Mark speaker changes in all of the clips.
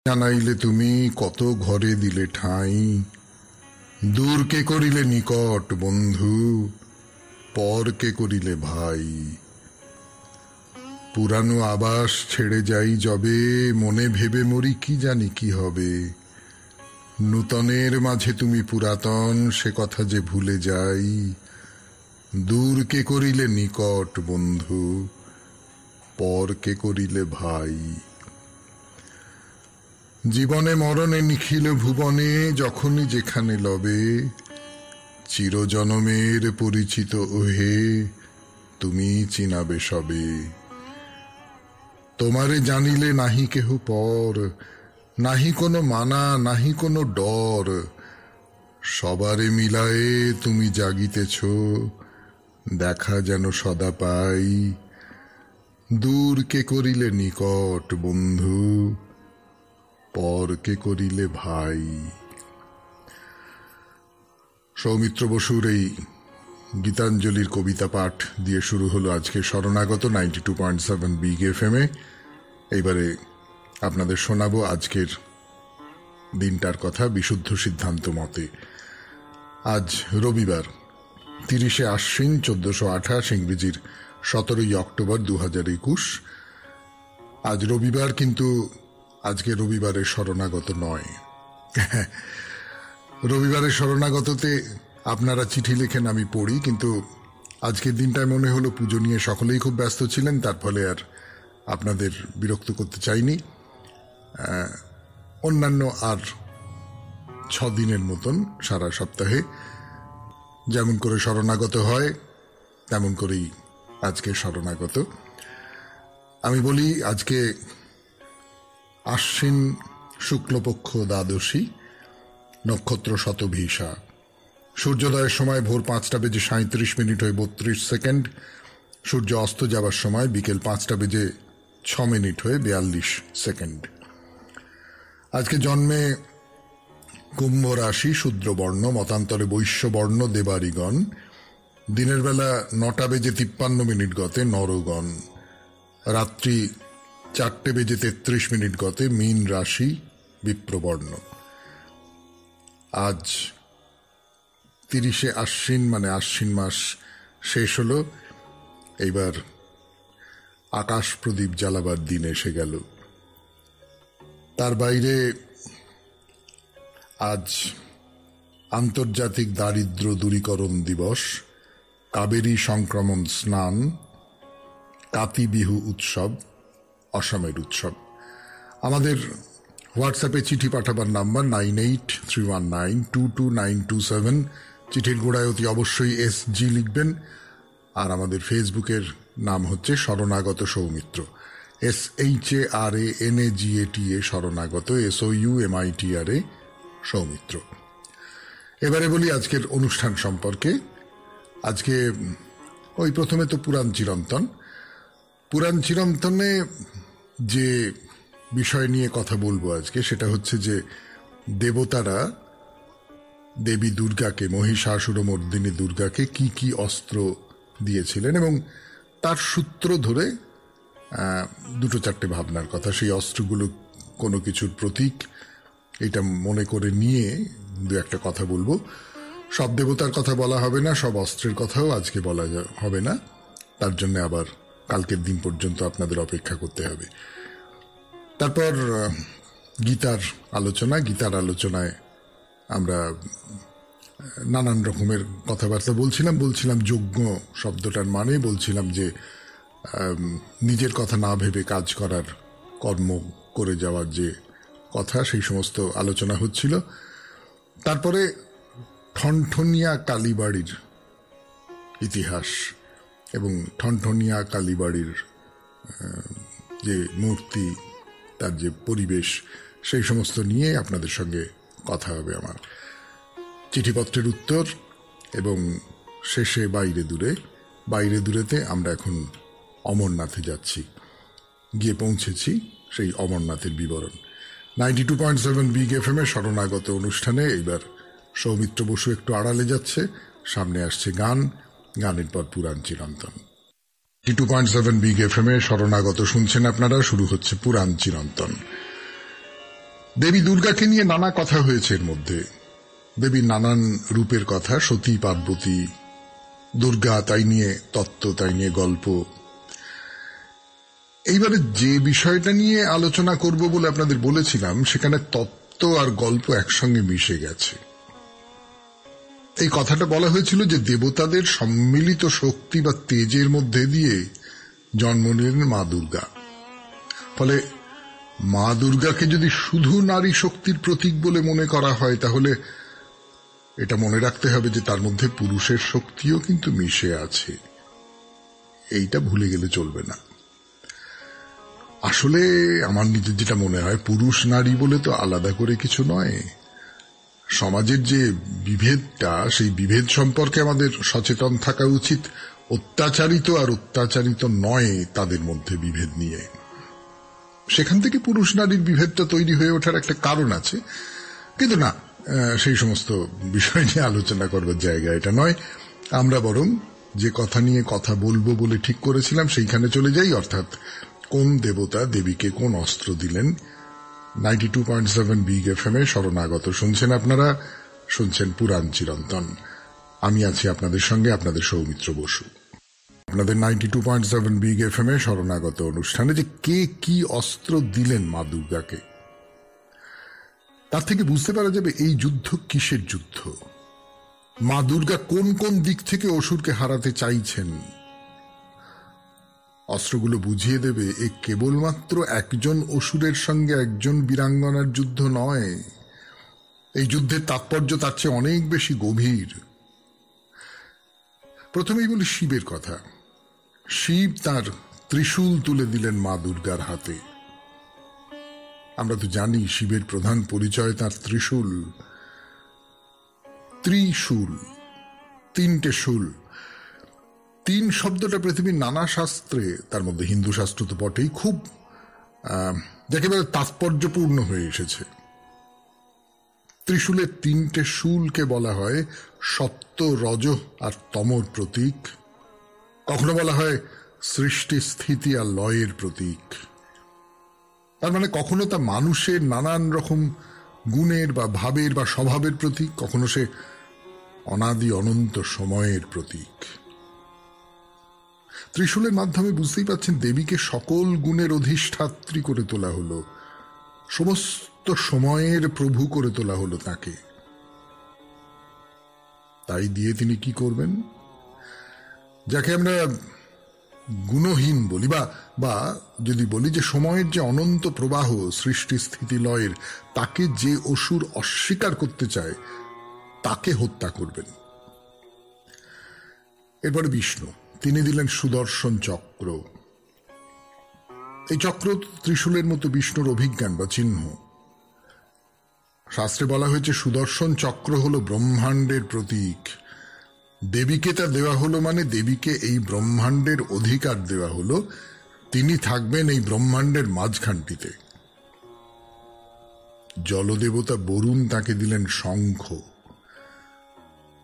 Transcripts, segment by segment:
Speaker 1: জানাইলে তুমি কত ঘরে দিলে ঠাঁই, দূর কে করিলে নিকট বন্ধু, পর কে করিলে ভাই। পুরানো আবাস ছেড়ে যাই যবে, মনে ভেবে মরি কি জানি কি হবে। নূতনের মাঝে তুমি পুরাতন, সে কথা যে ভুলে যাই। দূর কে করিলে নিকট বন্ধু, পর কে করিলে ভাই। জীবনে মরণে নিখিল ভুবনে, যখনই যেখানে লবে, চিরজনমের পরিচিত ওহে, তুমি চিনাবে সবে। তোমারে জানিলে নাহি কেহ পর, নাহি কোনো মানা নাহি কোনো ডর। সবারে মিলায়ে তুমি জাগিতেছ, দেখা যেন সদা পাই। দূর কে করিলে নিকট বন্ধু, পর কে করিলে ভাই। সৌমিত্র বসুর এই গীতাঞ্জলির কবিতা পাঠ দিয়ে শুরু হলো আজকে শরণাগত 92.7 বিগ এফএম-এ। এইবারে আপনাদের শোনাবো আজকের দিনটার কথা বিশুদ্ধ সিদ্ধান্ত মতে। আজ রবিবার 30শে আশ্বিন 1428, ইংরেজির 17ই অক্টোবর 2021। আজ রবিবার, কিন্তু আজকে রবিবারের শরণাগত নয়। রবিবারের শরণাগততে আপনারা চিঠি লেখেন, আমি পড়ি, কিন্তু আজকের দিনটায় মনে হলো পুজো নিয়ে সকলেই খুব ব্যস্ত ছিলেন, তার ফলে আর আপনাদের বিরক্ত করতে চাইনি। অন্যান্য আর 6 দিনের মতন সারা সপ্তাহে যেমন করে শরণাগত হয় তেমন করেই আজকে শরণাগত। আমি বলি, আজকে আশ্বিন শুক্লপক্ষ দ্বাদশী, নক্ষত্র শতভিসা। সূর্যোদয়ের সময় ভোর 5:37 হয়ে 32 সেকেন্ড। সূর্য অস্ত যাবার সময় বিকেল 5:06 হয়ে 42 সেকেন্ড। আজকে জন্মে কুম্ভ রাশি, শূদ্রবর্ণ, মতান্তরে বৈশ্যবর্ণ দেবারিগণ। দিনের বেলা 9:53 গতে নরগণ। রাত্রি 4:33 গতে মীন রাশি, বিপ্রবর্ণ। আজ 30শে আশ্বিন, মানে আশ্বিন মাস শেষ হলো। এইবার আকাশ প্রদীপ জ্বালাবার দিন এসে গেল। তার বাইরে আজ আন্তর্জাতিক দারিদ্র দূরীকরণ দিবস, কাবেরী সংক্রমণ স্নান, কাতি বিহু উৎসব, অসমের উৎসব। আমাদের হোয়াটসঅ্যাপে চিঠি পাঠাবার নাম্বার 9831922927। চিঠির গোড়ায় অতি অবশ্যই SG লিখবেন। আর আমাদের ফেসবুকের নাম হচ্ছে শরণাগত সৌমিত্র, SHARANAGATA শরণাগত, SOUMITRA সৌমিত্র। এবারে বলি আজকের অনুষ্ঠান সম্পর্কে। আজকে ওই প্রথমে তো পুরাণ চিরন্তন। পুরাণ চিরন্তনে যে বিষয় নিয়ে কথা বলবো আজকে, সেটা হচ্ছে যে দেবতারা দেবী দুর্গাকে, মহিষাসুরমর্দিনী দুর্গাকে কি কি অস্ত্র দিয়েছিলেন, এবং তার সূত্র ধরে 2-4টে ভাবনার কথা। সেই অস্ত্রগুলো কোনো কিছুর প্রতীক, এটা মনে করে নিয়ে 2-একটা কথা বলবো। সব দেবতার কথা বলা হবে না, সব অস্ত্রের কথাও আজকে বলা হবে না। তার জন্য আবার কালকের দিন পর্যন্ত আপনাদের অপেক্ষা করতে হবে। তারপর গীতার আলোচনা। গীতার আলোচনায় আমরা নানান রকমের কথাবার্তা বলছিলাম যজ্ঞ শব্দটার মানে, বলছিলাম যে নিজের কথা না ভেবে কাজ করার, কর্ম করে যাওয়ার যে কথা, সেই সমস্ত আলোচনা হচ্ছিল। তারপরে ঠনঠনিয়া কালীবাড়ির ইতিহাস এবং ঠনঠনিয়া কালীবাড়ির যে মূর্তি, তার যে পরিবেশ, সেই সমস্ত নিয়ে আপনাদের সঙ্গে কথা হবে আমার। চিঠিপত্রের উত্তর এবং শেষে বাইরে দূরেতে আমরা এখন অমরনাথে যাচ্ছি, গিয়ে পৌঁছেছি সেই অমরনাথের বিবরণ। 92.7 বিগ এফএম-এ শরণাগত অনুষ্ঠানে এইবার সৌমিত্র বসু একটু আড়ালে যাচ্ছে, সামনে আসছে গান, গানের পর পুরাণ চিরন্তন। 92.7 বিগ এফএম-এ শরণাগত শুনছেন আপনারা। শুরু হচ্ছে পুরাণ চিরন্তন। দেবী দুর্গাকে নিয়ে নানা কথা হয়েছে এর মধ্যে। দেবীর নানান রূপের কথা, সতী, পার্বতী, দুর্গা, তাই নিয়ে তত্ত্ব, তাই নিয়ে গল্প। এইবারে যে বিষয়টা নিয়ে আলোচনা করব বলে আপনাদের বলেছিলাম, সেখানে তত্ত্ব আর গল্প একসঙ্গে মিশে গেছে। এই কথাটা বলা হয়েছিল যে দেবতাদের সম্মিলিত শক্তি বা তেজের মধ্যে দিয়ে জন্ম নিলেন মা দুর্গা। ফলে মা দুর্গাকে যদি শুধু নারী শক্তির প্রতীক বলে মনে করা হয়, তাহলে এটা মনে রাখতে হবে যে তার মধ্যে পুরুষের শক্তিও কিন্তু মিশে আছে। এইটা ভুলে গেলে চলবে না। আসলে আমার নিজের যেটা মনে হয়, পুরুষ নারী বলে তো আলাদা করে কিছু নয়। সমাজের যে বিভেদটা, সেই বিভেদ সম্পর্কে আমাদের সচেতন থাকা উচিত। অত্যাচারিত আর অত্যাচারিত নয় তাদের মধ্যে বিভেদ নিয়ে। সেখান থেকে পুরুষ নারীর বিভেদটা তৈরি হয়ে ওঠার একটা কারণ আছে। কিন্তু না, সেই সমস্ত বিষয় নিয়ে আলোচনা করবার জায়গা এটা নয়। আমরা বরং যে কথা নিয়ে কথা বলবো বলে ঠিক করেছিলাম সেইখানে চলে যাই, অর্থাৎ কোন দেবতা দেবীকে কোন অস্ত্র দিলেন। 92.7 বিগ এফএম এ শরণাগত শুনছেন আপনারা, শুনছেন পুরাণ চিরন্তন। আমি আছি আপনাদের সঙ্গে, আপনাদের সৌমিত্র বসু। আপনাদের 92.7 বিগ এফএম এ শরণাগত অনুষ্ঠানে যে কে কি অস্ত্র দিলেন মা দুর্গাকে, তার থেকে বুঝতে পারা যাবে এই যুদ্ধ কিসের যুদ্ধ। মা দুর্গা কোন কোন দিক থেকে অসুরকে হারাতে চাইছেন। অস্ত্রগুলো বুঝিয়ে দেবে এ কেবলমাত্র একজন অসুরের সঙ্গে একজন বীরাঙ্গনার যুদ্ধ নয়। এই যুদ্ধের তাৎপর্য তার চেয়ে অনেক বেশি গভীর। প্রথমেই বলি শিবের কথা। শিব তার ত্রিশূল তুলে দিলেন মা দুর্গার হাতে। আমরা তো জানি শিবের প্রধান পরিচয় তার ত্রিশূল। ত্রিশূল, তিনটে শূল। তিন শব্দটা পৃথিবীর নানা শাস্ত্রে, তার মধ্যে হিন্দু শাস্ত্র তো বটেই, খুব একেবারে তাৎপর্যপূর্ণ হয়ে এসেছে। ত্রিশূলের তিনটে শূলকে বলা হয় সত্য, রজ আর তমর প্রতীক। কখনো বলা হয় সৃষ্টি, স্থিতি আর লয়ের প্রতীক। তার মানে কখনো তা মানুষের নানান রকম গুণের বা ভাবের বা স্বভাবের প্রতীক, কখনো সে অনাদি অনন্ত সময়ের প্রতীক। ত্রিশূলের মাধ্যমে বুঝতেই পাচ্ছেন দেবীকে সকল গুণের অধিষ্ঠাত্রী করে তোলা হলো, সমস্ত সময়ের প্রভু করে তোলা হলো তাকে। তাই দিয়ে তিনি কি করবেন? যাকে আমরা গুণহীন বলি, বা যদি বলি যে সময়ের যে অনন্ত প্রবাহ, সৃষ্টি, স্থিতি, লয়ের, তাকে যে অসুর অস্বীকার করতে চায় তাকে হত্যা করবেন। এরপরে বিষ্ণু, তিনি দিলেন সুদর্শন চক্র। এই চক্র ত্রিশূলের মতো বিষ্ণুর অভিজ্ঞান বা চিহ্ন। শাস্ত্রে বলা হয়েছে সুদর্শন চক্র হলো ব্রহ্মাণ্ডের প্রতীক। দেবীকে তা দেওয়া হলো মানে দেবীকে এই ব্রহ্মাণ্ডের অধিকার দেওয়া হলো। তিনি থাকবেন এই ব্রহ্মাণ্ডের মাঝখানটিতে। জলদেবতা বরুণ তাকে দিলেন শঙ্খ।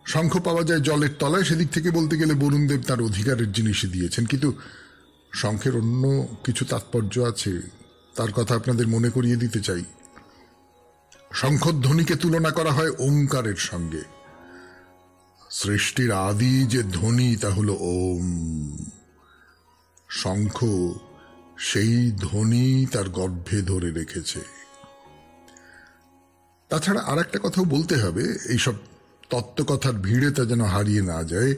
Speaker 1: শঙ্খ পাওয়া যায় জলের তলায়, সেদিক থেকে বলতে গেলে বরুণ দেব তার অধিকারের জিনিসই দিয়েছেন। কিন্তু শঙ্খের অন্য কিছু তাৎপর্য আছে, তার কথা আপনাদের মনে করিয়ে দিতে চাই। শঙ্খধ্বনিকে তুলনা করা হয় ওঙ্কারের সঙ্গে। সৃষ্টির আদি যে ধ্বনি তা হল ওম। শঙ্খ সেই ধ্বনি তার গর্ভে ধরে রেখেছে। তাছাড়া আর একটা কথাও বলতে হবে, এইসব তত্ত্বকথার ভিড়ে তা যেন হারিয়ে না যায়।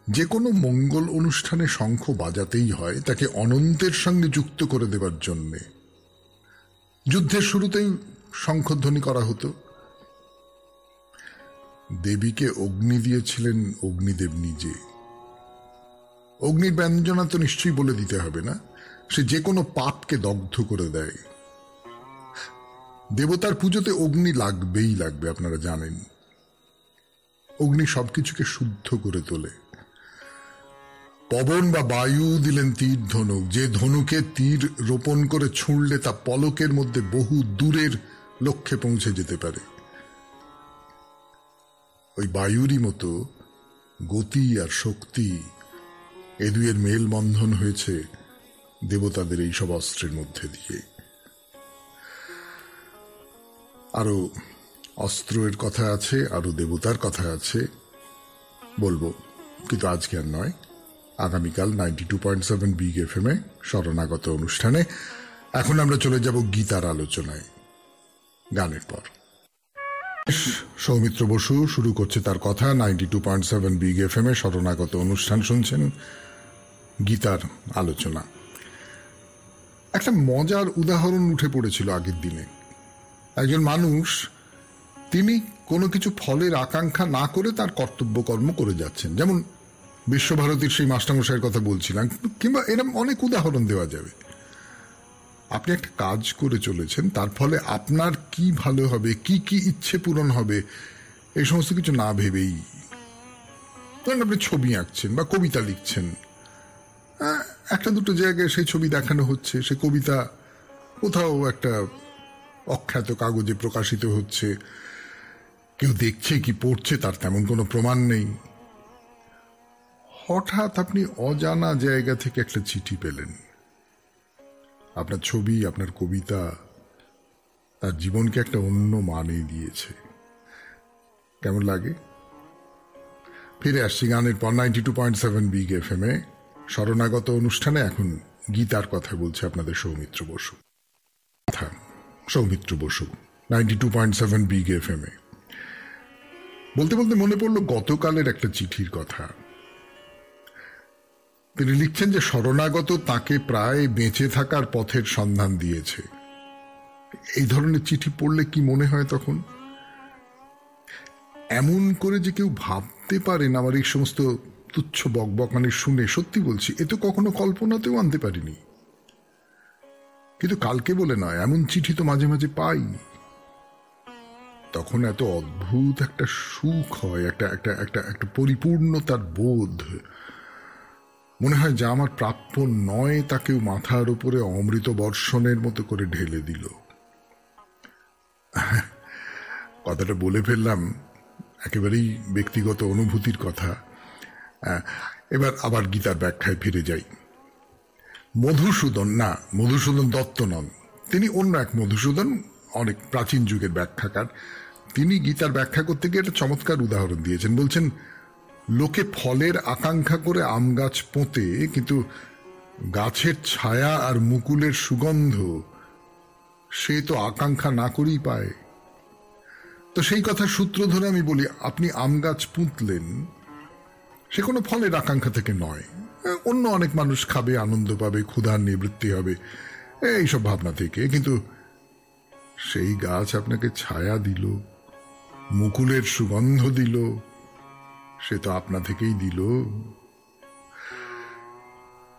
Speaker 1: যে কোনো মঙ্গল অনুষ্ঠানে শঙ্খ বাজাতেই হয়, তাকে অনন্তের সঙ্গে যুক্ত করে দেবার জন্যে। যুদ্ধের শুরুতেই শঙ্খধ্বনি করা হতো। দেবীকে অগ্নি দিয়েছিলেন অগ্নিদেব নিজে। অগ্নির ব্যঞ্জনা তো নিশ্চয়ই বলে দিতে হবে না, সে যে কোনো পাপকে দগ্ধ করে দেয়। দেবতার পুজোতে অগ্নি লাগবেই লাগবে, আপনারা জানেন। অগ্নি সবকিছুকে শুদ্ধ করে তোলে। পবন বা বায়ু দিলেন তীর ধনুক, যে ধনুকে তীর রোপণ করে ছুঁড়লে তা পলকের মধ্যে বহু দূরের লক্ষ্যে পৌঁছে যেতে পারে। ওই বায়ুরই মতো গতি আর শক্তি, এ দুয়ের মেলবন্ধন হয়েছে দেবতাদের এই সব অস্ত্রের মধ্যে দিয়ে। আরো অস্ত্রের কথা আছে, আরো দেবতার কথা আছে, বলবো, কিন্তু আজকে আর নয়। আগামীকাল 92.7 বিগ এফএম এ শরণাগত অনুষ্ঠানে। এখন আমরা চলে যাব গীতার আলোচনায় গানের পর। সৌমিত্র বসু শুরু করছে তার কথা। 92.7 বিগ এফএম এ শরণাগত অনুষ্ঠান শুনছেন, গীতার আলোচনা। একটা মজার উদাহরণ উঠে পড়েছিল আগের দিনে। একজন মানুষ, তিনি কোনো কিছু ফলের আকাঙ্ক্ষা না করে তার কর্তব্য কর্ম করে যাচ্ছেন। যেমন বিশ্বভারতীর সেই মাস্টারমশাইয়ের কথা বলছিলাম, কিংবা এরকম অনেক উদাহরণ দেওয়া যাবে। আপনি একটা কাজ করে চলেছেন, তার ফলে আপনার কি ভালো হবে, কি কি ইচ্ছে পূরণ হবে, এই সমস্ত কিছু না ভেবেই, ধরেন আপনি ছবি আঁকছেন বা কবিতা লিখছেন, একটা দুটো জায়গায় সেই ছবি দেখানো হচ্ছে, সে কবিতা কোথাও একটা অখ্যাত কাগজে প্রকাশিত হচ্ছে, কেউ দেখছে কি পড়ছে তার তেমন কোনো প্রমাণ নেই। হঠাৎ আপনি অজানা জায়গা থেকে একটা চিঠি পেলেন। আপনার ছবি, আপনার কবিতা তার জীবনকে একটা অন্য মানে দিয়েছে। কেমন লাগে? ফিরে আসছি গানের পর 92.7 বিগ এফএম এ শরণাগত অনুষ্ঠানে। এখন গীতার কথা বলছে আপনাদের সৌমিত্র বসু। সৌমিত্র বসু 92.7 বিগ এফএম এ। বলতে বলতে মনে পড়ল গতকালের একটা চিঠির কথা। তিনি লিখছেন যে শরণাগত তাকে প্রায় বেঁচে থাকার পথের সন্ধান দিয়েছে। এই ধরনের চিঠি পড়লে কি মনে হয় তখন? এমন করে যে কেউ ভাবতে পারেন আমার এই সমস্ত তুচ্ছ বকবকানি শুনে, সত্যি বলছি, এ তো কখনো কল্পনাতেও আনতে পারিনি। কিন্তু কালকে বলে নয়, এমন চিঠি তো মাঝে মাঝে পাই। তখন এত অদ্ভুত একটা সুখ হয়, একটা একটা একটা একটা পরিপূর্ণতার বোধ। মনে হয় যা আমার প্রাপ্য নয় তাকেও মাথার উপরে অমৃত বর্ষণের মতো করে ঢেলে দিল। কথাটা বলে ফেললাম, একেবারেই ব্যক্তিগত অনুভূতির কথা। এবার আবার গীতার ব্যাখ্যায় ফিরে যাই। মধুসূদন দত্ত নন, তিনি অন্য এক মধুসূদন, অনেক প্রাচীন যুগের ব্যাখ্যাকার। তিনি গীতার ব্যাখ্যা করতে গিয়ে একটা চমৎকার উদাহরণ দিয়েছেন। বলছেন, লোকে ফলের আকাঙ্ক্ষা করে আম গাছ পোঁতে, কিন্তু গাছের ছায়া আর মুকুলের সুগন্ধ সে তো আকাঙ্ক্ষা না করেই পায়। তো সেই কথার সূত্র ধরে আমি বলি, আপনি আম গাছ পুঁতলেন, সে কোনো ফলের আকাঙ্ক্ষা থেকে নয়, অন্য অনেক মানুষ খাবে, আনন্দ পাবে, ক্ষুধার নিবৃত্তি হবে, এইসব ভাবনা থেকে। কিন্তু সেই গাছ আপনাকে ছায়া দিল, মুকুলের সুগন্ধ দিল, সে তো আপনা থেকেই দিল।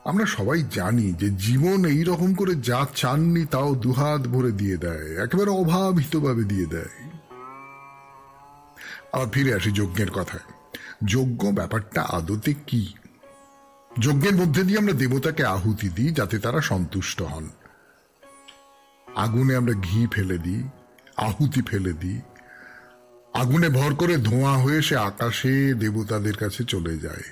Speaker 1: আমরা সবাই জানি যে জীবন এই রকম করে যা চাননি তাও দুহাত ভরে দিয়ে দেয়, একেবারে অভাবিতভাবে দিয়ে দেয়। আবার ফিরে আসি যজ্ঞের কথায়। যজ্ঞ ব্যাপারটা আদতে কি? যজ্ঞের মধ্যে দিয়ে আমরা দেবতাকে আহুতি দিই যাতে তারা সন্তুষ্ট হন। আগুনে আমরা ঘি ফেলে দিই, আহুতি ফেলে দিই, আগুনে ভর করে ধোঁয়া হয়ে সে আকাশে দেবতাদের কাছে চলে যায়।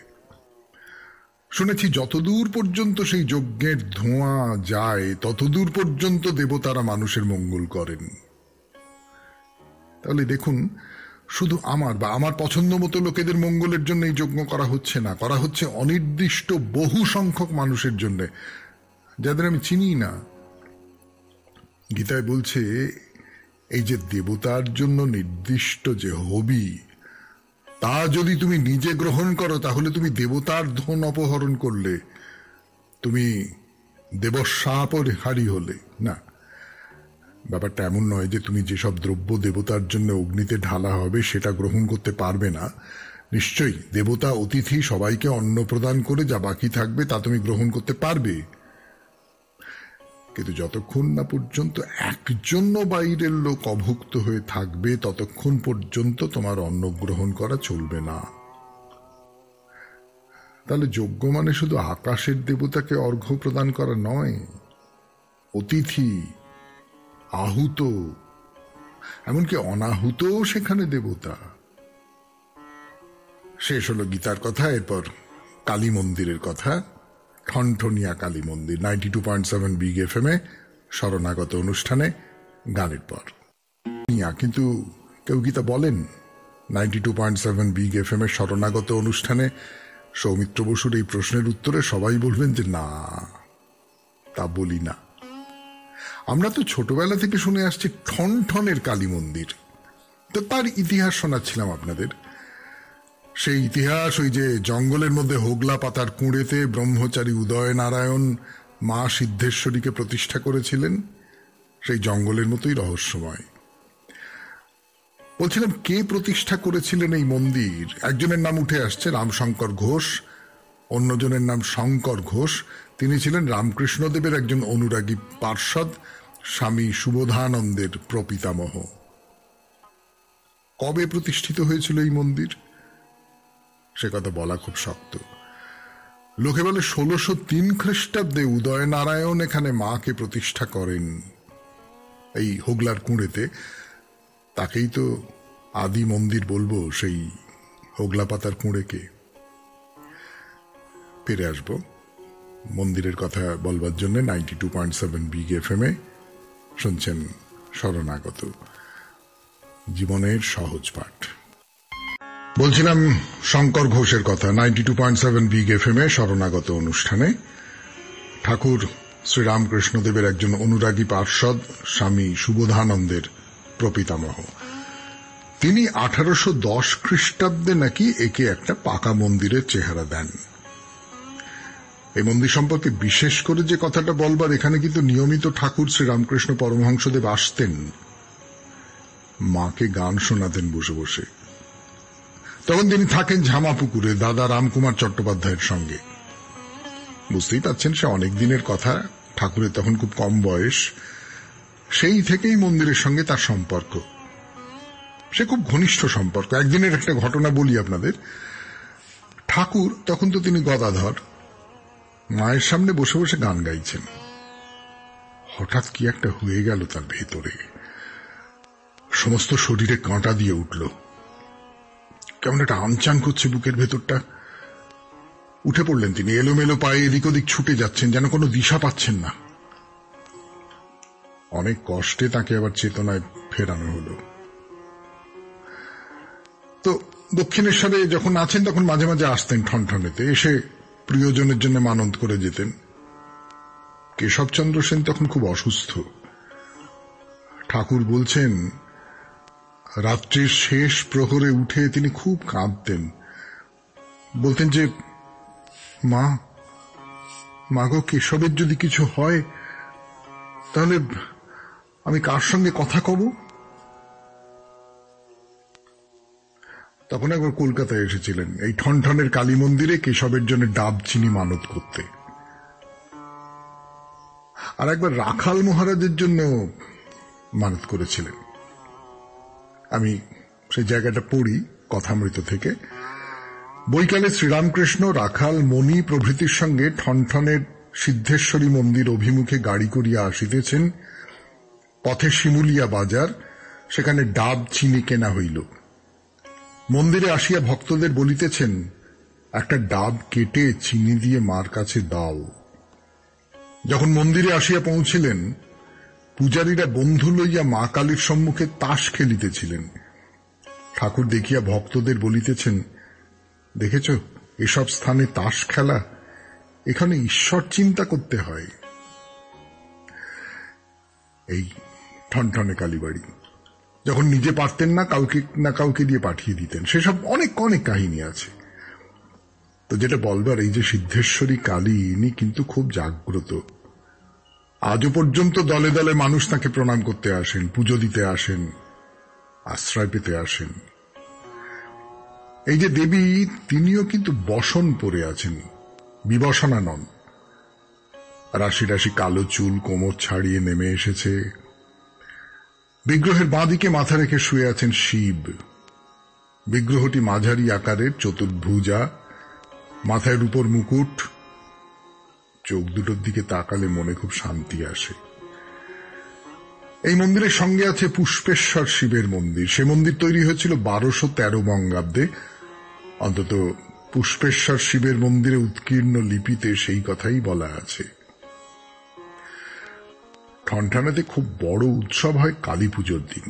Speaker 1: শুনেছি যতদূর পর্যন্ত সেই যজ্ঞের ধোঁয়া যায় ততদূর পর্যন্ত দেবতারা মানুষের মঙ্গল করেন। তাহলে দেখুন, শুধু আমার বা আমার পছন্দ মতো লোকেদের মঙ্গলের জন্য এই যজ্ঞ করা হচ্ছে না, করা হচ্ছে অনির্দিষ্ট বহু সংখ্যক মানুষের জন্য, যাদের আমি চিনি না। গীতায় বলছে, এই যে দেবতার জন্য নির্দিষ্ট যে হবি, তা যদি তুমি নিজে গ্রহণ করো তাহলে তুমি দেবতার ধন অপহরণ করলে, তুমি দেবশাপহারী হলে। না, ব্যাপারটা এমন নয় যে তুমি যেসব দ্রব্য দেবতার জন্য অগ্নিতে ঢালা হবে সেটা গ্রহণ করতে পারবে না। নিশ্চয়ই দেবতা অতিথি সবাইকে অন্ন প্রদান করে যা বাকি থাকবে তা তুমি গ্রহণ করতে পারবে, কিন্তু যতক্ষণ না পর্যন্ত একজন বাইরের লোক অভুক্ত হয়ে থাকবে ততক্ষণ পর্যন্ত তোমার অন্ন গ্রহণ করা চলবে না। তাহলে যজ্ঞ মানে শুধু আকাশের দেবতাকে অর্ঘ্য প্রদান করা নয়, অতিথি, আহুত, এমনকি অনাহুতও সেখানে দেবতা। শেষ হলো গীতার কথা। এরপর কালী মন্দিরের কথা। ঠনঠনিয়া কালী মন্দির 92.7 বিগ এফএম এ শরণাগত অনুষ্ঠানে গানের পর। কিন্তু কেউ কি তা বলেন? 92.7 বিগ এফএম এর শরণাগত অনুষ্ঠানে সৌমিত্র বসুর এই প্রশ্নের উত্তরে সবাই বলবেন যে না, তা বলি না। আমরা তো ছোটবেলা থেকে শুনে আসছি ঠনঠনের কালী মন্দির, তো তার ইতিহাস শোনাচ্ছিলাম আপনাদের। সেই ইতিহাস ওই যে জঙ্গলের মধ্যে হোগলা পাতার কুঁড়েতে ব্রহ্মচারী উদয় নারায়ণ মা সিদ্ধেশ্বরীকে প্রতিষ্ঠা করেছিলেন, সেই জঙ্গলের মতোই রহস্যময়। বলছিলাম, কে প্রতিষ্ঠা করেছিলেন এই মন্দির? একজনের নাম উঠে আসছে রামশঙ্কর ঘোষ, অন্যজনের নাম শঙ্কর ঘোষ। তিনি ছিলেন রামকৃষ্ণদেবের একজন অনুরাগী পার্ষদ, স্বামী সুবোধানন্দের প্রপিতামহ। কবে প্রতিষ্ঠিত হয়েছিল এই মন্দির সে কথা বলা খুব শক্ত। লোকে বলে 1603 খ্রিস্টাব্দে উদয় নারায়ণ এখানে মাকে প্রতিষ্ঠা করেন এই হোগলার কুঁড়েতে। তাকেই তো আদি মন্দির বলবো, সেই হোগলা পাতার কুঁড়েকে। ফিরে আসবো মন্দিরের কথা বলবার জন্য 92.7 বিগ এফএম এ। শুনছেন শরণাগত, জীবনের সহজ পাঠ। বলছিলাম শঙ্কর ঘোষের কথা। 92.7 বিগ এফএম এ শরণাগত অনুষ্ঠানে ঠাকুর শ্রীরামকৃষ্ণদেবের একজন অনুরাগী পার্ষদ, স্বামী সুবোধানন্দের প্রপিতামহ। তিনি 1810 খ্রিস্টাব্দে নাকি একে একটা পাকা মন্দিরের চেহারা দেন। এই মন্দির সম্পর্কে বিশেষ করে যে কথাটা বলবার, এখানে কিন্তু নিয়মিত ঠাকুর শ্রীরামকৃষ্ণ পরমহংসদেব আসতেন, মাকে গান শোনাতেন বসে বসে। তখন তিনি থাকেন ঝামাপুকুরে দাদা রামকুমার চট্টোপাধ্যায়ের সঙ্গে। বুঝতেই পাচ্ছেন সে অনেক দিনের কথা, ঠাকুরের তখন খুব কম বয়স। সেই থেকেই মন্দিরের সঙ্গে তার সম্পর্ক, সে খুব ঘনিষ্ঠ সম্পর্ক। একদিনের একটা ঘটনা বলি আপনাদের। ঠাকুর তখন তো তিনি গদাধর, মায়ের সামনে বসে বসে গান গাইছেন। হঠাৎ কি একটা হয়ে গেল তার ভেতরে, সমস্ত শরীরে কাঁটা দিয়ে উঠল, কেমন একটা আনচান করছে বুকের ভেতরটা। উঠে পড়লেন তিনি, এলোমেলো পায়ে এদিক ওদিক ছুটে যাচ্ছেন, যেন কোনো দিশা পাচ্ছেন না। অনেক কষ্টে তাকে আবার চেতনায় ফেরানো হলো। তো দক্ষিণেশ্বরে যখন আছেন তখন মাঝে মাঝে আসতেন ঠনঠনেতে, এসে প্রিয়জনের জন্য মানত করে যেতেন। কেশবচন্দ্র সেন তখন খুব অসুস্থ। ঠাকুর বলছেন রাত্রির শেষ প্রহরে উঠে তিনি খুব কাঁদতেন। বলতেন যে মা গো, কেশবের যদি কিছু হয় তাহলে আমি কার সঙ্গে কথা কব? তখন একবার কলকাতায় এসেছিলেন এই ঠনঠনের কালী মন্দিরে কেশবের জন্য ডাব চিনি মানত করতে। আর একবার রাখাল মহারাজের জন্য মানত করেছিলেন। আমি সেই জায়গাটা পড়ি কথামৃত থেকে। বৈকালে শ্রীরামকৃষ্ণ রাখাল মণি প্রভৃতির সঙ্গে ঠনঠনের সিদ্ধেশ্বরী মন্দির অভিমুখে গাড়ি করিয়া আসিতেছেন। পথে শিমুলিয়া বাজার, সেখানে ডাব চিনি কেনা হইল। মন্দিরে আসিয়া ভক্তদের বলিতেছেন, একটা ডাব কেটে চিনি দিয়ে মার কাছে দাও। যখন মন্দিরে আসিয়া পৌঁছিলেন, পূজারীরা বন্ধু লইয়া মা কালীর সম্মুখে তাস খেলিতেছিলেন। ঠাকুর দেখিয়া ভক্তদের বলিতেছেন, দেখেছ এসব স্থানে তাস খেলা, এখানে ঈশ্বর চিন্তা করতে হয়। এই ঠনঠনে কালীবাড়ি। যখন নিজে পারতেন না, কাউকে না কাউকে দিয়ে পাঠিয়ে দিতেন। সেসব অনেক অনেক কাহিনী আছে। তো যেটা বলবার, এই যে সিদ্ধেশ্বরী কালী, ইনি কিন্তু খুব জাগ্রত। আজও পর্যন্ত দলে দলে মানুষ তাকে প্রণাম করতে আসেন, পুজো দিতে আসেন, আশ্রয় পেতে আসেন। এই যে দেবী, তিনিও কিন্তু বসন পরে আছেন, বিবসনা নন। রাশি রাশি কালো চুল কোমর ছাড়িয়ে নেমে এসেছে। বিগ্রহের বাঁদিকে মাথা রেখে শুয়ে আছেন শিব। বিগ্রহটি মাঝারি আকারের, চতুর্ভুজা, মাথায় রূপোর মুকুট। চোখ দুটোর দিকে তাকালে মনে খুব শান্তি আসে। এই মন্দিরের সঙ্গে আছে পুষ্পেশ্বর শিবের মন্দির। সে মন্দির তৈরি হয়েছিল 1213 বঙ্গাব্দে। অন্তত পুষ্পেশ্বর শিবের মন্দিরে উৎকীর্ণ লিপিতে সেই কথাই বলা আছে। ঠনঠনাতে খুব বড় উৎসব হয় কালী পুজোর দিন।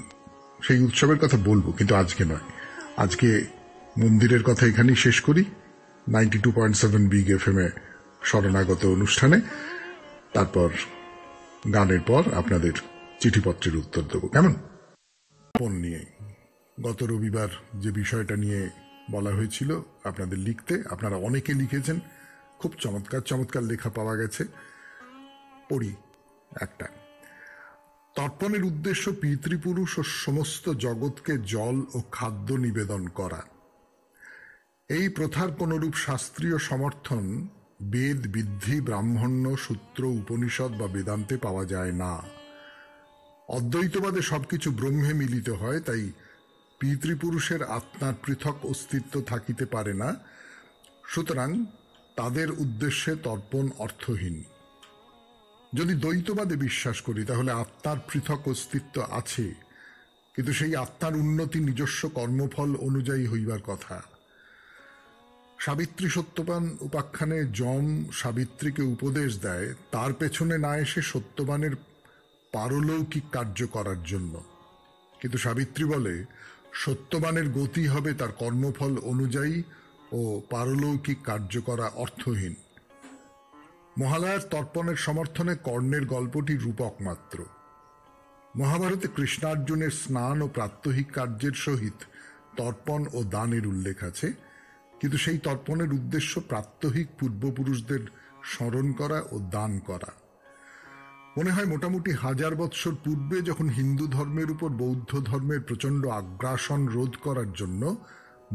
Speaker 1: সেই উৎসবের কথা বলবো, কিন্তু আজকে নয়। আজকে মন্দিরের কথা এখানেই শেষ করি 92.7 বিগ FM এ শরণাগত অনুষ্ঠানে। তারপর গানের পর আপনাদের চিঠিপত্রের উত্তর দেব, কেমন? নিয়ে গত রবিবার যে বিষয়টা নিয়ে বলা হয়েছিল আপনাদের লিখতে, আপনারা অনেকে লিখেছেন, খুব চমৎকার চমৎকার লেখা পাওয়া গেছে। পড়ি একটা। তর্পণের উদ্দেশ্য পিতৃপুরুষ ও সমস্ত জগৎকে জল ও খাদ্য নিবেদন করা। এই প্রথার কোনরূপ শাস্ত্রীয় সমর্থন বেদ, বিদ্ধি, ব্রাহ্মণ্য, সূত্র, উপনিষদ বা বেদান্তে পাওয়া যায় না। অদ্বৈতবাদে সবকিছু ব্রহ্মে মিলিত হয়, তাই পিতৃপুরুষের আত্মার পৃথক অস্তিত্ব থাকিতে পারে না। সুতরাং তাদের উদ্দেশ্যে তর্পণ অর্থহীন। যদি দ্বৈতবাদে বিশ্বাস করি তাহলে আত্মার পৃথক অস্তিত্ব আছে, কিন্তু সেই আত্মার উন্নতি নিজস্ব কর্মফল অনুযায়ী হইবার কথা। সাবিত্রী সত্যবান উপাখ্যানে যম সাবিত্রীকে উপদেশ দেয় তার পেছনে না এসে সত্যবানের পারলৌকিক কার্য করার জন্য, কিন্তু সাবিত্রী বলে সত্যবানের গতি হবে তার কর্মফল অনুযায়ী ও পারলৌকিক কার্য করা অর্থহীন। মহালয়ার তর্পণের সমর্থনে কর্ণের গল্পটি রূপক মাত্র। মহাভারতে কৃষ্ণার্জুনের স্নান ও প্রাত্যহিক কার্যের সহিত তর্পণ ও দানের উল্লেখ আছে, কিন্তু সেই তর্পণের উদ্দেশ্য প্রাত্যহিক পূর্বপুরুষদের স্মরণ করা ও দান করা। মনে হয় মোটামুটি 1000 বৎসর পূর্বে যখন হিন্দু ধর্মের উপর বৌদ্ধ ধর্মের প্রচণ্ড আগ্রাসন রোধ করার জন্য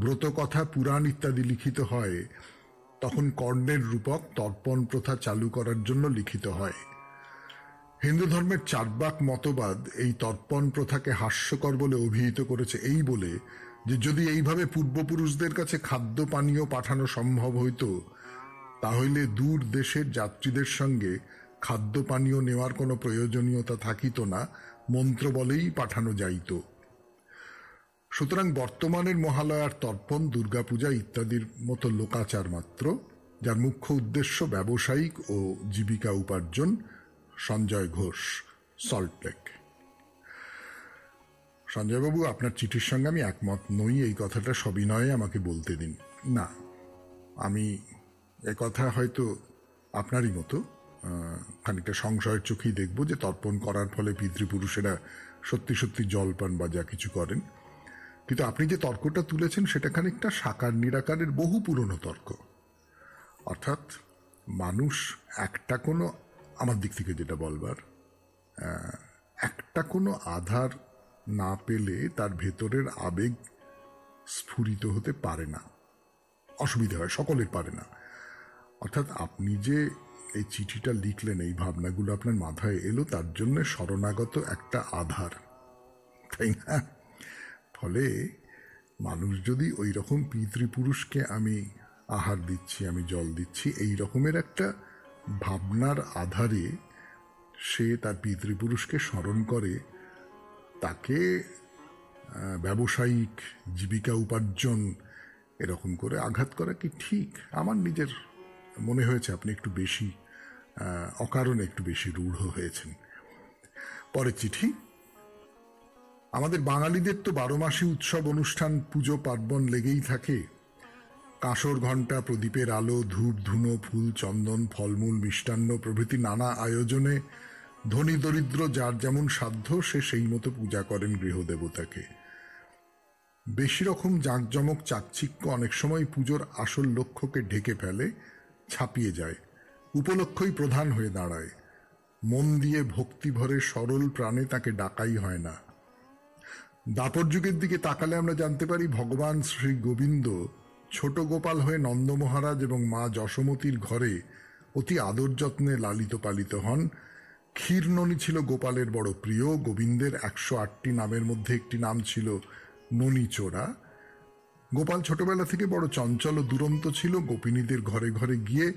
Speaker 1: ব্রতকথা, পুরাণ ইত্যাদি লিখিত হয়, তখন কর্ণের রূপক তর্পণ প্রথা চালু করার জন্য লিখিত হয়। হিন্দু ধর্মের চার্বাক মতবাদ এই তর্পণ প্রথাকে হাস্যকর বলে অভিহিত করেছে এই বলে যে যদি এইভাবে পূর্বপুরুষদের কাছে খাদ্য পানীয় পাঠানো সম্ভব হইত, তাহলে দূর দেশের যাত্রীদের সঙ্গে খাদ্য পানীয় নেওয়ার কোনো প্রয়োজনীয়তা থাকিত না, মন্ত্র বলেই পাঠানো যাইত। সুতরাং বর্তমানের মহালয়ার তর্পণ, দুর্গাপূজা ইত্যাদির মতো লোকাচার মাত্র, যার মুখ্য উদ্দেশ্য ব্যবসায়িক ও জীবিকা উপার্জন। সঞ্জয় ঘোষ, সল্টলেক। সঞ্জয়বাবু, আপনার চিঠির সঙ্গে আমি একমত নই, এই কথাটা সবিনয়ে আমাকে বলতে দিন। না, আমি কথা হয়তো আপনারই মতো খানিকটা সংশয়ের চোখেই দেখব যে তর্পণ করার ফলে পিতৃপুরুষেরা সত্যি সত্যি জল পান বা যা কিছু করেন। কিন্তু আপনি যে তর্কটা তুলেছেন সেটা খানিকটা সাকার নিরাকারের বহু পুরনো তর্ক। অর্থাৎ মানুষ একটা কোনো, আমার দিক থেকে যেটা বলবার, একটা কোনো আধার না পেলে তার ভেতরের আবেগ স্ফুরিত হতে পারে না, অসুবিধা হয়, সকলের পারে না। অর্থাৎ আপনি যে এই চিঠিটা লিখলেন, এই ভাবনাগুলো আপনার মাথায় এলো তার জন্য শরণাগত একটা আধার, তাই না? ফলে মানুষ যদি ওই রকম পিতৃপুরুষকে আমি আহার দিচ্ছি, আমি জল দিচ্ছি, এই রকমের একটা ভাবনার আধারে সে তার পিতৃপুরুষকে স্মরণ করে, তাকে ব্যবসায়িক জীবিকা উপার্জন এরকম করে আঘাত করা কি ঠিক? আমার নিজের মনে হয়েছে আপনি একটু বেশি অকারণে একটু বেশি রূঢ় হয়েছেন। পরের চিঠি। আমাদের বাঙালিদের তো 12 মাসে উৎসব অনুষ্ঠান, পুজো পার্বণ লেগেই থাকে। কাঁসর ঘণ্টা, প্রদীপের আলো, ধূপ ধুনো, ফুল চন্দন, ফলমূল, মিষ্টান্ন প্রভৃতি নানা আয়োজনে ধনী দরিদ্র যার যেমন সাধ্য সে সেই মতো পূজা করেন গৃহদেবতাকে। বেশি রকম জাঁকজমক চাকচিক্য অনেক সময় পুজোর আসল লক্ষ্যকে ঢেকে ফেলে, ছাপিয়ে যায়, উপলক্ষই প্রধান হয়ে দাঁড়ায়। মন দিয়ে ভক্তি ভরে সরল প্রাণে তাকে ডাকাই হয় না। দাপর যুগের দিকে তাকালে আমরা জানতে পারি ভগবান শ্রী গোবিন্দ ছোট গোপাল হয়ে নন্দ মহারাজ এবং মা যশোমতীর ঘরে অতি আদর যত্নে লালিত পালিত হন। ক্ষীরননী ছিল গোপালের বড় প্রিয়। গোবিন্দের 108টি নামের মধ্যে একটি নাম ছিল ননীচোরা। গোপাল ছোটবেলা থেকে বড় চঞ্চল ও দুরন্ত ছিল। গোপিনীদের ঘরে ঘরে গিয়ে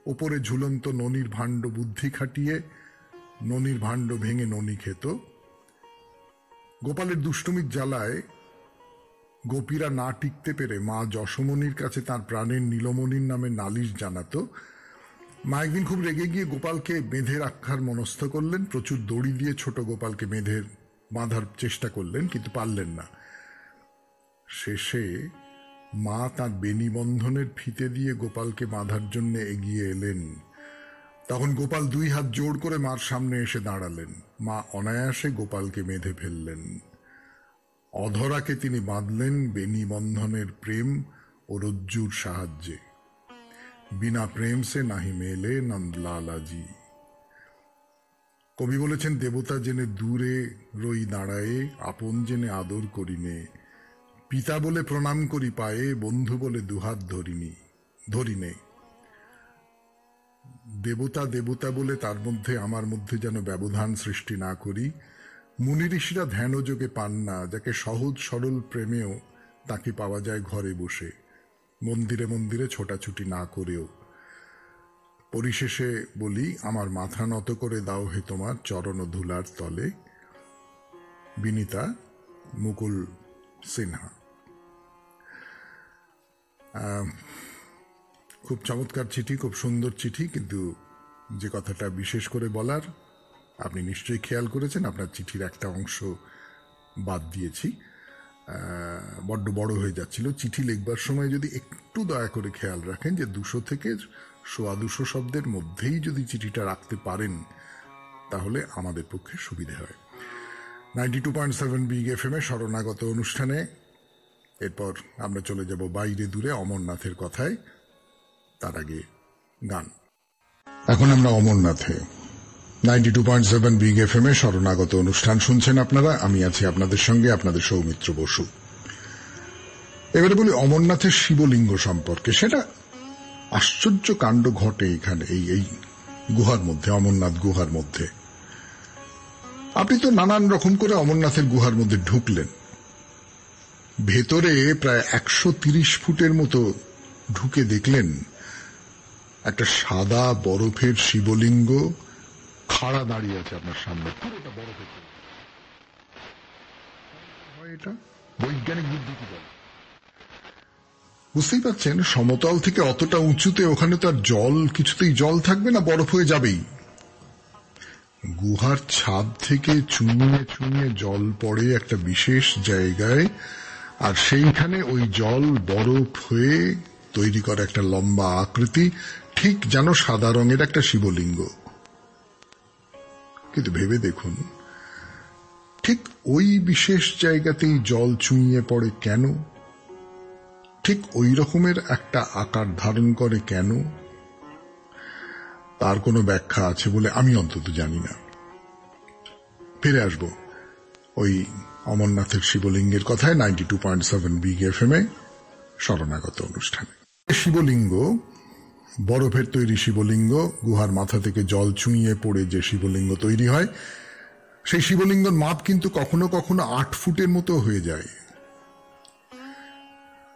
Speaker 1: ওপরে ঝুলন্ত ননির ভাণ্ড বুদ্ধি খাটিয়ে ননির ভাণ্ড ভেঙে ননি খেত। গোপালের দুষ্টুমির জ্বালায় গোপীরা না টিকতে পেরে মা যশোমণির কাছে তার প্রাণের নীলমণির নামে নালিশ জানাতো। মা একদিন খুব রেগে গিয়ে গোপালকে বেঁধে রাখার মনস্থ করলেন। প্রচুর দড়ি দিয়ে ছোট গোপালকে বেঁধে বাঁধার চেষ্টা করলেন, কিন্তু পারলেন না। শেষে মা তাঁর বেনিবন্ধনের ফিতে দিয়ে গোপালকে বাঁধার জন্য এগিয়ে এলেন। তখন গোপাল 2 হাত জোড় করে মার সামনে এসে দাঁড়ালেন। মা অনায়াসে গোপালকে বেঁধে ফেললেন। অধরাকে তিনি বাঁধলেন বেনিবন্ধনের প্রেম ও রজ্জুর সাহায্যে। বিনা প্রেম সে নাহি মেলে নন্দলালাজি। কবি বলেছেন, দেবতা জেনে দূরে রই দাঁড়ায়ে, আপন জেনে আদর করিনে, পিতা বলে প্রণাম করি পায়ে, বন্ধু বলে দুহাত ধরিনে। দেবতা দেবতা বলে তার মধ্যে আমার মধ্যে যেন ব্যবধান সৃষ্টি না করি। মুনি ঋষিরা ধ্যান যোগে পান না, যাকে সহজ সরল প্রেমেও তাকে পাওয়া যায় ঘরে বসে, মন্দিরে মন্দিরে ছোটাছুটি না করেও। পরিশেষে বলি, আমার মাথা নত করে দাও হে তোমার চরণ ধুলার তলে। বিনীতা, মুকুল সিনহা। খুব চমৎকার চিঠি, খুব সুন্দর চিঠি, কিন্তু যে কথাটা বিশেষ করে বলার, আপনি নিশ্চয়ই খেয়াল করেছেন, আপনার চিঠির একটা অংশ বাদ দিয়েছি। বড্ড বড় হয়ে যাচ্ছিল। চিঠি লিখবার সময় যদি একটু দয়া করে খেয়াল রাখেন যে 200 থেকে 250 শব্দের মধ্যেই যদি চিঠিটা রাখতে পারেন, তাহলে আমাদের পক্ষে সুবিধে হয়। 92.7 বিগ এফএম এ শরণাগত অনুষ্ঠানে এরপর আমরা চলে যাব বাইরে দূরে অমরনাথের কথায়। তার আগে গান। এখন আমরা অমরনাথে 92.7 বিগ এফএম এ শরণাগত অনুষ্ঠান শুনছেন আপনারা। আমি আছি আপনাদের সঙ্গে, আপনাদের সৌমিত্র বসু। এবারে বলি অমরনাথের শিবলিঙ্গ সম্পর্কে। সেটা আশ্চর্য কাণ্ড ঘটে এখানে, এই গুহার মধ্যে, অমরনাথ গুহার মধ্যে। আপনি তো নানান রকম করে অমরনাথের গুহার মধ্যে ঢুকলেন। ভেতরে প্রায় 130 ফুটের মতো ঢুকে দেখলেন একটা সাদা বরফের শিবলিঙ্গ খাড়া দাঁড়িয়ে আছে আপনার সামনে। পুরোটা বরফের। এটা বৈজ্ঞানিক বুদ্ধি কি বলে? বুঝতেই পারছেন, সমতল থেকে অতটা উঁচুতে, ওখানে তো আর কিছুতেই জল থাকবে না, বরফ হয়ে যাবেই। গুহার ছাদ থেকে চুইয়ে চুইয়ে জল পড়ে একটা বিশেষ জায়গায়, আর সেইখানে ওই জল বরফ হয়ে তৈরি করা একটা লম্বা আকৃতি, ঠিক যেন সাদা রঙের একটা শিবলিঙ্গ। কিন্তু ভেবে দেখুন, ঠিক ওই বিশেষ জায়গাতেই জল চুইয়ে পড়ে কেন? ঠিক ওই রকমের একটা আকার ধারণ করে কেন? তার কোনো ব্যাখ্যা আছে বলে আমি অন্তত জানি না। ফিরে আসবো ওই অমরনাথের শিবলিঙ্গের কথায় 92.7 বিগ এফএম এ শরণাগত অনুষ্ঠানে। শিবলিঙ্গ, বরফের তৈরি শিবলিঙ্গ, গুহার মাথা থেকে জল চুইয়ে পড়ে যে শিবলিঙ্গ তৈরি হয়, সেই শিবলিঙ্গের মাপ কিন্তু কখনো কখনো 8 ফুটের মতো হয়ে যায়।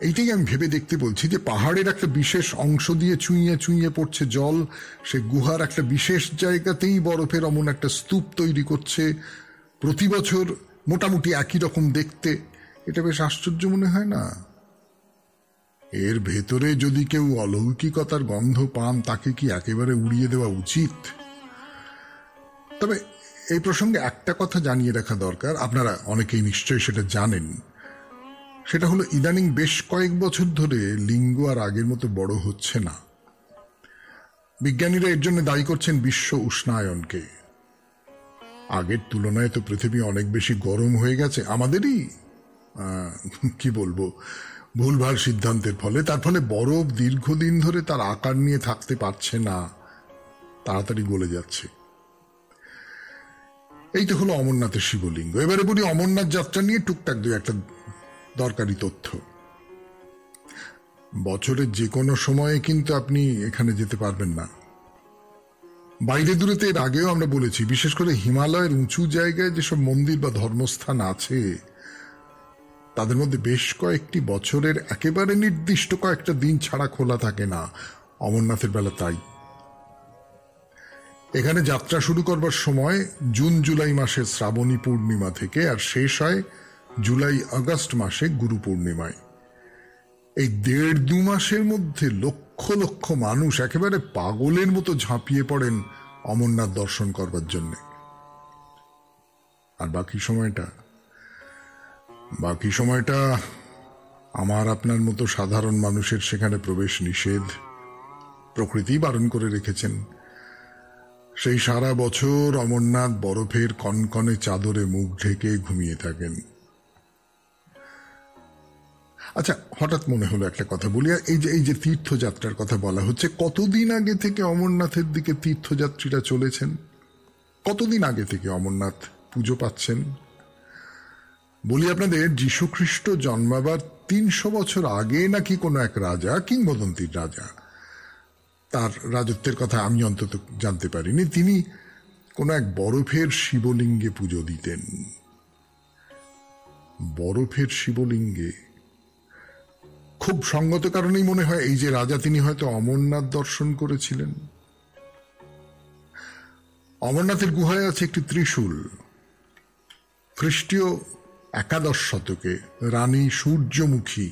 Speaker 1: এইটাই আমি ভেবে দেখতে বলছি যে পাহাড়ের একটা বিশেষ অংশ দিয়ে চুইয়ে চুইয়ে পড়ছে জল, সে গুহার একটা বিশেষ জায়গাতেই বরফের অমন একটা স্তূপ তৈরি করছে, প্রতি বছর মোটামুটি একই রকম দেখতে। এটা বেশ আশ্চর্য মনে হয় না? এর ভেতরে যদি কেউ অলৌকিকতার গন্ধ পান, তাকে কি একেবারে উড়িয়ে দেওয়া উচিত? তবে এই প্রসঙ্গে একটা কথা জানিয়ে রাখা দরকার, আপনারা অনেকেই নিশ্চয়ই সেটা জানেন। সেটা হলো, ইদানিং বেশ কয়েক বছর ধরে লিঙ্গ আর আগের মতো বড় হচ্ছে না। বিজ্ঞানীরা এর জন্য দায়ী করছেন বিশ্ব উষ্ণায়নকে। আগের তুলনায় তো পৃথিবী অনেক বেশি গরম হয়ে গেছে, আমাদেরই কি বলবো ভুলভাল সিদ্ধান্তের ফলে। তার ফলে বরফ দীর্ঘদিন ধরে তার আকার নিয়ে থাকতে পারছে না, তাড়াতাড়ি গলে যাচ্ছে। এই তো হলো অমরনাথের শিবলিঙ্গ। এবারে বলি অমরনাথ যাত্রা নিয়ে টুকটাক দুই একটা দরকারি তথ্য। বছরের যে কোনো সময়ে কিন্তু আপনি এখানে যেতে পারবেন না। বাইরে দূরেতে এর আগেও আমরা বলেছি, বিশেষ করে হিমালয়ের উঁচু জায়গায় যেসব মন্দির বা ধর্মস্থান আছে, তাদের মধ্যে বেশ কয়েকটি বছরের একেবারে নির্দিষ্ট কয়েকটা দিন ছাড়া খোলা থাকে না। অমরনাথের বেলা তাই। এখানে যাত্রা শুরু করবার সময় জুন জুলাই মাসের শ্রাবণী পূর্ণিমা থেকে, আর শেষ হয় জুলাই আগস্ট মাসে গুরু পূর্ণিমায়। এই 1.5-2 মাসের মধ্যে লক্ষ লক্ষ মানুষ একেবারে পাগলের মতো ঝাঁপিয়ে পড়েন অমরনাথ দর্শন করবার জন্য। আর বাকি সময়টা আমার আপনার মতো সাধারণ মানুষের সেখানে প্রবেশ নিষেধ, প্রকৃতি বারণ করে রেখেছেন। সেই সারা বছর অমরনাথ বরফের কনকনে চাদরে মুখ ঢেকে ঘুমিয়ে থাকেন। আচ্ছা, হঠাৎ মনে হলো একটা কথা বলি। এই যে তীর্থযাত্রার কথা বলা হচ্ছে, কতদিন আগে থেকে অমরনাথের দিকে তীর্থযাত্রীরা চলেছেন? কতদিন আগে থেকে অমরনাথ পুজো পাচ্ছেন? বলি আপনাদের, যীশুখ্রিস্ট জন্মাবার 300 বছর আগে নাকি কোনো এক রাজা, কিংবদন্তির রাজা, তার রাজত্বের কথা আমি অন্তত জানতে পারিনি, তিনি কোনো এক বরফের শিবলিঙ্গে পুজো দিতেন। বরফের শিবলিঙ্গে খুব সঙ্গত কারণেই মনে হয় এই যে রাজা, তিনি হয়তো অমরনাথ দর্শন করেছিলেন। অমরনাথের গুহায় আছে একটি ত্রিশূল। খ্রিস্টীয় 11 শতকে রানী সূর্যমুখী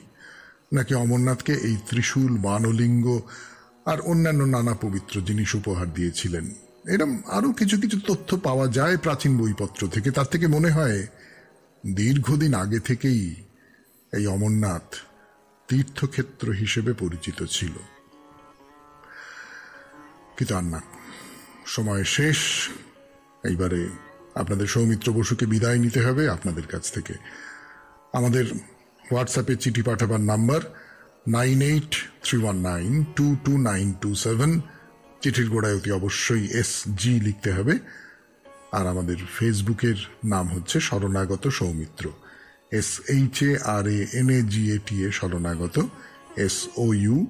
Speaker 1: নাকি অমরনাথকে এই ত্রিশূল, বানলিঙ্গ আর অন্যান্য নানা পবিত্র জিনিস উপহার দিয়েছিলেন। এরকম আরো কিছু কিছু তথ্য পাওয়া যায় প্রাচীন বইপত্র থেকে। তার থেকে মনে হয় দীর্ঘদিন আগে থেকেই এই অমরনাথ তীর্থক্ষেত্র হিসেবে পরিচিত ছিল। কিন্তু আর না, সময় শেষ। এইবারে আপনাদের সৌমিত্র বসুকে বিদায় নিতে হবে আপনাদের কাছ থেকে। আমাদের হোয়াটসঅ্যাপে চিঠি পাঠাবার নাম্বার 9831922927। চিঠির গোড়ায় অতি অবশ্যই SG লিখতে হবে। আর আমাদের ফেসবুকের নাম হচ্ছে শরণাগত সৌমিত্র, SHARANAGATA, শরণাগত, SOU